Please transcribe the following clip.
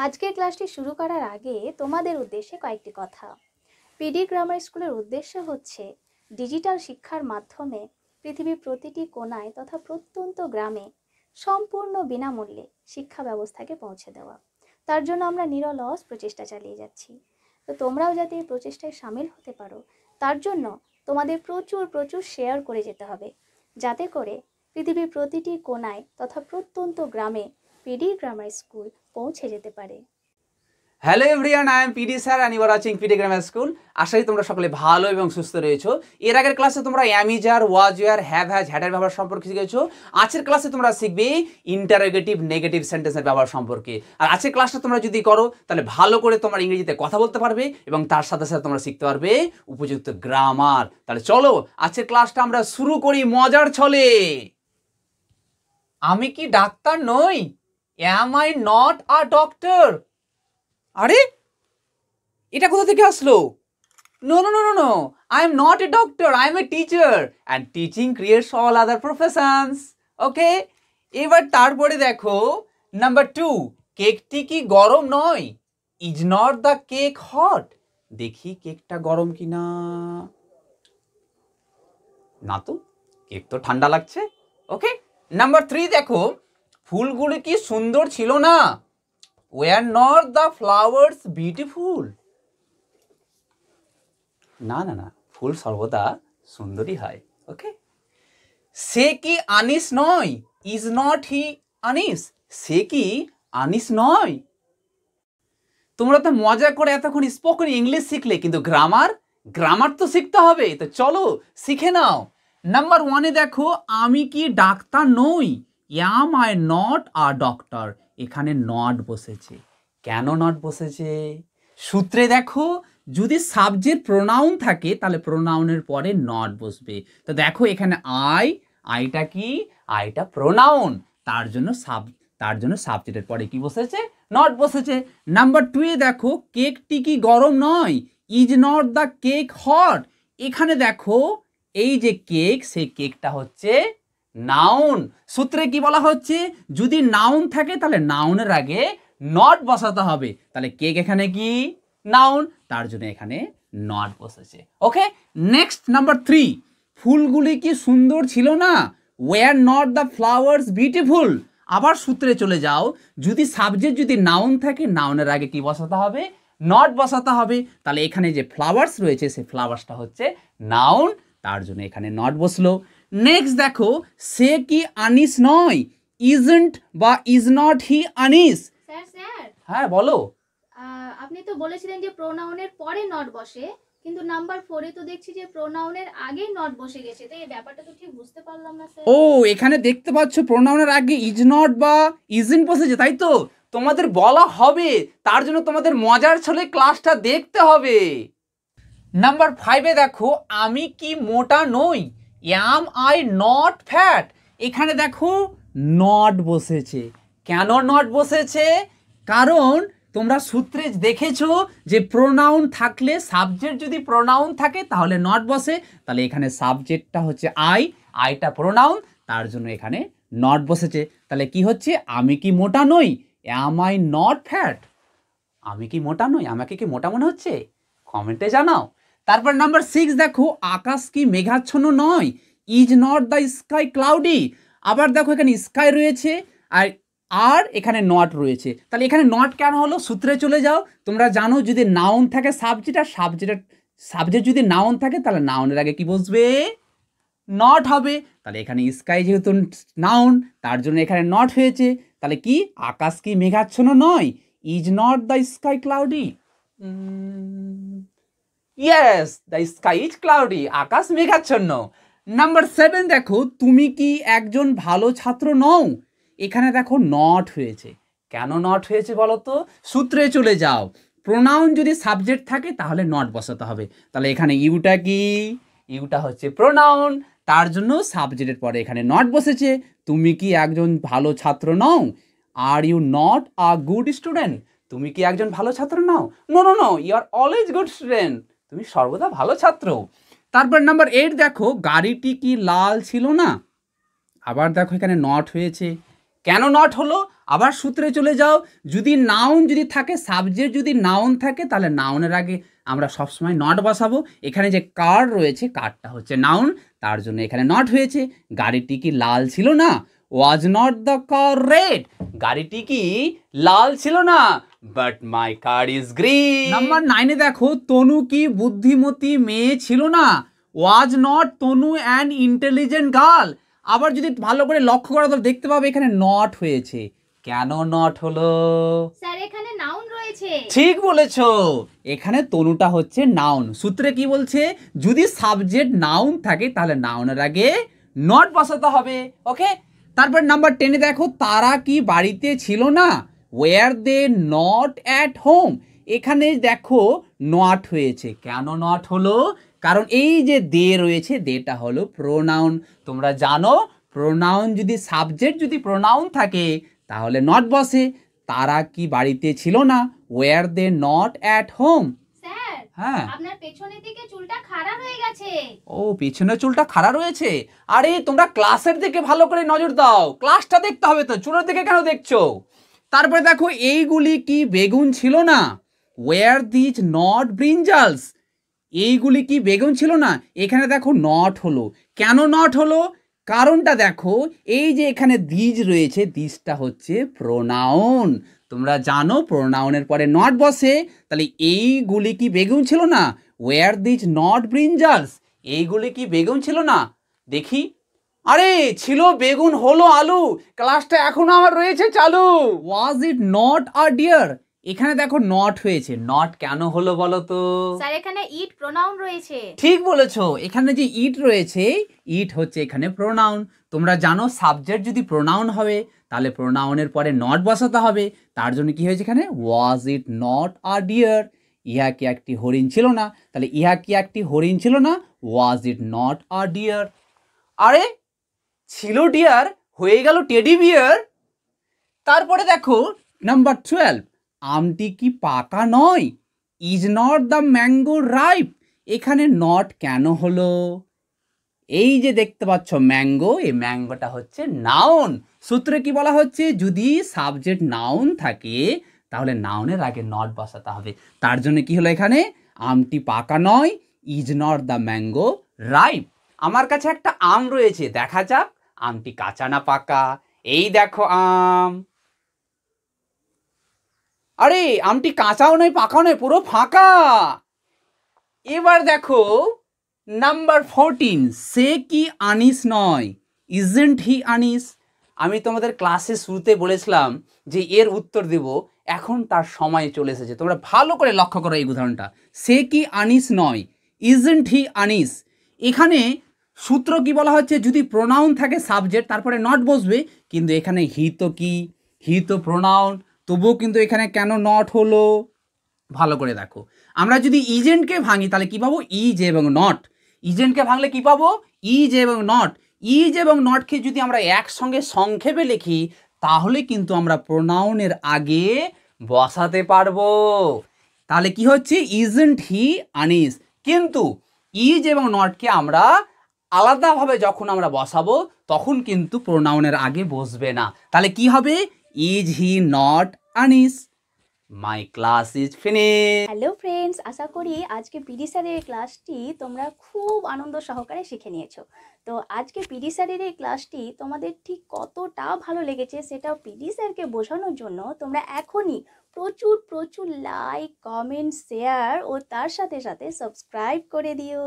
আজকের ক্লাসটি শুরু করার আগে তোমাদের উদ্দেশ্যে কয়েকটি কথা। পিডির গ্রামার স্কুলের উদ্দেশ্য হচ্ছে ডিজিটাল শিক্ষার মাধ্যমে পৃথিবীর প্রতিটি কোণায় তথা প্রত্যন্ত গ্রামে সম্পূর্ণ বিনামূল্যে শিক্ষা ব্যবস্থাকে পৌঁছে দেওয়া। তার জন্য আমরা নিরলস প্রচেষ্টা চালিয়ে যাচ্ছি। তো তোমরাও যাতে এই প্রচেষ্টায় সামিল হতে পারো তার জন্য তোমাদের প্রচুর শেয়ার করে যেতে হবে, যাতে করে পৃথিবীর প্রতিটি কোণায় তথা প্রত্যন্ত গ্রামে পিডির গ্রামার স্কুল পৌঁছে যেতে পারে। Hello everyone, I am PD sir and you are watching PD grammar school. আশা করি তোমরা সকলে ভালো এবং সুস্থ রয়েছো। এর আগের ক্লাসে তোমরা am is are, was were, have has, হ্যাডের ব্যবহার সম্পর্কে শিখেছো। আজকের ক্লাসে তোমরা শিখবে ইন্টারোগেটিভ নেগেটিভ সেন্টেন্সের ব্যবহার সম্পর্কে। আর আজকের ক্লাসটা তোমরা যদি করো তাহলে ভালো করে তোমরা ইংরেজিতে কথা বলতে পারবে এবং তার সাথে সাথে তোমরা শিখতে পারবে উপযুক্ত গ্রামার। তাহলে চলো আজকের ক্লাসটা আমরা শুরু করি মজার ছলে। আমি কি ডাক্তার নই? Am I not a doctor? আরে এটা কোথা থেকে আসলো? No no no no no, I am not a doctor, I am a teacher and teaching creates all other professions. Okay, এবার তারপরে দেখো নাম্বার 2, কেকটি কি গরম নয়? Is not the cake hot? দেখি কেকটা গরম কিনা। না তো, কেক তো ঠান্ডা লাগছে। ওকে, নাম্বার 3 দেখো, ফুলগুলি কি সুন্দর ছিল না? Were not the flowers beautiful? না না না, ফুল সর্বদা সুন্দরই হয়। ওকে, সে কি আনিস নয়? Is not he Anis? সে কি আনিস নয়? তোমরা তো মজা করে এতক্ষণ স্পোকেন ইংলিশ শিখলে, কিন্তু গ্রামার তো শিখতে হবে। তো চলো শিখে নাও। নাম্বার 1-এ দেখো, আমি কি ডাক্তার নই? Am I not a doctor? এখানে নট বসেছে। কেন নট বসেছে? সূত্রে দেখো, যদি সাবজেক্ট প্রোনাউন থাকে তাহলে প্রোনাউনের পরে নট বসবে। তো দেখো এখানে আইটা কি? আইটা প্রোনাউন, তার জন্য সাবজেক্টের পরে কি বসেছে? নট বসেছে। নাম্বার 2-এ দেখো, কেকটি কি গরম নয়? Is not the cake hot? এখানে দেখো এই যে কেক, সেই কেকটা হচ্ছে নাউন। সূত্রে কি বলা হচ্ছে? যদি নাউন থাকে তাহলে নাউনের আগে নট বসাতে হবে। তাহলে কেক এখানে কি? নাউন, তার জন্য এখানে নট বসেছে। ওকে, নেক্সট নাম্বার 3, ফুলগুলি কি সুন্দর ছিল না? Were not the flowers beautiful? আবার সূত্রে চলে যাও, যদি সাবজেক্ট যদি নাউন থাকে নাউনের আগে কি বসাতে হবে? নট বসাতে হবে। তাহলে এখানে যে ফ্লাওয়ার্স রয়েছে সেই ফ্লাওয়ার্সটা হচ্ছে নাউন, তার জন্য এখানে নট বসলো। নেক্সট দেখো, সে কি আনিস নয়? ইজন্ট বা is not he Anis? Sir হ্যাঁ বলো। আপনি তো বলেছিলেন যে প্রোনাউনের পরে নট বসে, কিন্তু নাম্বার 4-এ তো দেখছি যে প্রোনাউনের আগেই নট বসে গেছে। তো এই ব্যাপারটা তো ঠিক বুঝতে পারলাম না স্যার। ও, এখানে দেখতে পাচ্ছ প্রোনাউনের আগে ইজ নট বা ইজন্ট বসেছে, তাই তো? তোমাদের বলা হবে, তার জন্য তোমাদের মজার ছলে ক্লাসটা দেখতে হবে। নাম্বার 5-এ দেখো, আমি কি মোটা নই? Am I not fat? এখানে দেখো নট বসেছে। কেন নট বসেছে? কারণ তোমরা সূত্রে দেখেছো যে প্রোনাউন থাকলে, সাবজেক্ট যদি প্রোনাউন থাকে তাহলে নট বসে। তাহলে এখানে সাবজেক্টটা হচ্ছে আইটা প্রোনাউন, তার জন্য এখানে নট বসেছে। তাহলে কি হচ্ছে? আমি কি মোটা নই? Am I not fat? আমি কি মোটা নই? আমাকে কি মোটা মনে হচ্ছে? কমেন্টে জানাও। তারপর নাম্বার 6 দেখো, আকাশ কি মেঘাচ্ছন্ন নয়? Is not the sky cloudy? আবার দেখো এখানে স্কাই রয়েছে আর এখানে নট রয়েছে। তাহলে এখানে নট কেন হলো? সূত্রে চলে যাও। তোমরা জানো যদি নাউন থাকে সাবজেক্ট, আর সাবজেক্ট যদি নাউন থাকে তাহলে নাউনের আগে কি বসবে? নট হবে। তাহলে এখানে স্কাই যেহেতু নাউন, তার জন্য এখানে নট হয়েছে। তাহলে কি? আকাশ কি মেঘাচ্ছন্ন নয়? Is not the sky cloudy? Yes, the sky is cloudy. আকাশ মেঘাচ্ছন্ন। নাম্বার 7 দেখো, তুমি কি একজন ভালো ছাত্র নও? এখানে দেখো নট হয়েছে। কেন নট হয়েছে বলো তো? সূত্রে চলে যাও। প্রোনাউন যদি সাবজেক্ট থাকে তাহলে নট বসাতে হবে। তাহলে এখানে ইউটা কি? ইউটা হচ্ছে প্রোনাউন, তার জন্য সাবজেক্টের পরে এখানে নট বসেছে। তুমি কি একজন ভালো ছাত্র নও? Are you not a good student? তুমি কি একজন ভালো ছাত্র নও? No no no, you are always good student. তুমি সর্বদা ভালো ছাত্র। তারপর নাম্বার 8 দেখো, গাড়িটি কি লাল ছিল না? আবার দেখো এখানে নট হয়েছে। কেন নট হলো? আবার সূত্রে চলে যাও। যদি নাউন যদি থাকে, সাবজেক্ট যদি নাউন থাকে, তাহলে নাউনের আগে আমরা সবসময় নট বসাবো। এখানে যে কার রয়েছে, কারটা হচ্ছে নাউন, তার জন্য এখানে নট হয়েছে। গাড়িটি কি লাল ছিল না? Was not the car red? গাড়িটি কি লাল ছিল না? But my car is green. Number 9-এ দেখো, তনু কি বুদ্ধিমতী মেয়ে ছিল না? Was not Tanu an intelligent girl? আবার যদি ভালো করে লক্ষ্য করা তো দেখতে পাবে এখানে নট হয়েছে। কেন নট হলো? স্যার এখানে নাউন রয়েছে। ঠিক বলেছো, এখানে তনুটা হচ্ছে নাউন। সূত্রে কি বলছে? যদি সাবজেক্ট নাউন থাকে তাহলে নাউনের আগে নট বসাতে হবে। ওকে, তারপর নাম্বার 10-এ দেখো, তারা কি বাড়িতে ছিল না? Were they not at home? এখানে দেখো নট হয়েছে। কেন নট হলো? কারণ এই যে দে রয়েছে, দেটা হলো প্রোনাউন। তোমরা জানো প্রোনাউন যদি সাবজেক্ট যদি প্রোনাউন থাকে তাহলে নট বসে। তারা কি বাড়িতে ছিল না? Were they not at home? Sir, হ্যাঁ, আপনার পেছনের দিকে চুলটা খাড়া হয়ে গেছে। ও, পিছনের চুলটা খাড়া রয়েছে। আরে তোমরা ক্লাসের দিকে ভালো করে নজর দাও, ক্লাসটা দেখতে হবে তো, চুলের দিকে কেন দেখছো? তারপরে দেখো, এইগুলি কি বেগুন ছিল না? Were these not brinjals? এইগুলি কি বেগুন ছিল না? এখানে দেখো নট হলো। কেন নট হলো? কারণটা দেখো, এই যে এখানে দিজ রয়েছে, দিজটা হচ্ছে প্রোনাউন। তোমরা জানো প্রোনাউনের পরে নট বসে। তাহলে এইগুলি কি বেগুন ছিল না? Were these not brinjals? এইগুলি কি বেগুন ছিল না? দেখি, আরে ছিল বেগুন, হলো আলু। ক্লাসটা এখনো আমার রয়েছে চালু। ওয়াজ ইট নট আ ডিয়ার? এখানে দেখো নট হয়েছে। নট কেন হলো বলো তো? স্যার এখানে ইট প্রোনাউন রয়েছে। ঠিক বলেছো, এখানে যে ইট রয়েছে, ইট হচ্ছে এখানে প্রোনাউন। তোমরা জানো সাবজেক্ট যদি প্রোনাউন হবে তাহলে প্রোনাউনের পরে নট বসাতে হবে। তার জন্য কি হয়েছে এখানে? ওয়াজ ইট নট আ ডিয়ার? ইহা কি একটি হরিণ ছিল না? তাহলে ইহা কি একটি হরিণ ছিল না? ওয়াজ ইট নট আ ডিয়ার? আরে ছিল ডিয়ার, হয়ে গেল টেডি বিয়ার। তারপরে দেখো নাম্বার 12, আমটি কি পাকা নয়? Is not the mango ripe? এখানে নট কেন হলো? এই যে দেখতে পাচ্ছ ম্যাঙ্গো, এই ম্যাঙ্গোটা হচ্ছে নাউন। সূত্রে কি বলা হচ্ছে? যদি সাবজেক্ট নাউন থাকে তাহলে নাউনের আগে নট বসাতে হবে। তার জন্য কি হলো এখানে? আমটি পাকা নয়, is not the mango ripe. আমার কাছে একটা আম রয়েছে, দেখা যাক আমটি কাঁচা না পাকা। এই দেখো আম। আরে আমটি কাঁচাও নয় পাকাও নয়, পুরো ফাঁকা। এবার দেখো নাম্বার 14, সে কি আনিস নয়? Isn't he Anis? আমি তোমাদের ক্লাসের শুরুতে বলেছিলাম যে এর উত্তর দেব, এখন তার সময় চলে এসেছে। তোমরা ভালো করে লক্ষ্য করো এই উদাহরণটা। সে কি আনিস নয়? Isn't he Anis? এখানে সূত্র কি বলা হচ্ছে? যদি প্রোনাউন থাকে সাবজেক্ট তারপরে নট বসবে, কিন্তু এখানে হি তো কি, হি তো প্রোনাউন, তবুও কিন্তু এখানে কেন নট হলো? ভালো করে দেখো, আমরা যদি ইজেন্টকে ভাঙি তাহলে কি পাবো? ইজ এবং নট। ইজেন্টকে ভাঙলে কি পাবো? ইজ এবং নট। ইজ এবং নটকে যদি আমরা একসঙ্গে সংক্ষেপে লিখি তাহলে কিন্তু আমরা প্রোনাউনের আগে বসাতে পারবো। তাহলে কি হচ্ছে? Isn't he Anis. কিন্তু ইজ এবং নটকে আমরা আলাদাভাবে যখন আমরা বসাবো তখন কিন্তু প্রোনাউনের আগে বসবে না। তাহলে কি হবে? Is he not Anis? My class is finish. Hello friends, আশা করি আজকে পিডি স্যারের ক্লাসটি তোমরা খুব আনন্দ সহকারে শিখে নিয়েছো। তো আজকে পিডি স্যারের এই ক্লাসটি তোমাদের ঠিক কতটা ভালো লেগেছে সেটা পিডি স্যারকে বোঝানোর জন্য তোমরা এখনই প্রচুর প্রচুর লাইক, কমেন্ট, শেয়ার ও তার সাথে সাথে সাবস্ক্রাইব করে দিও।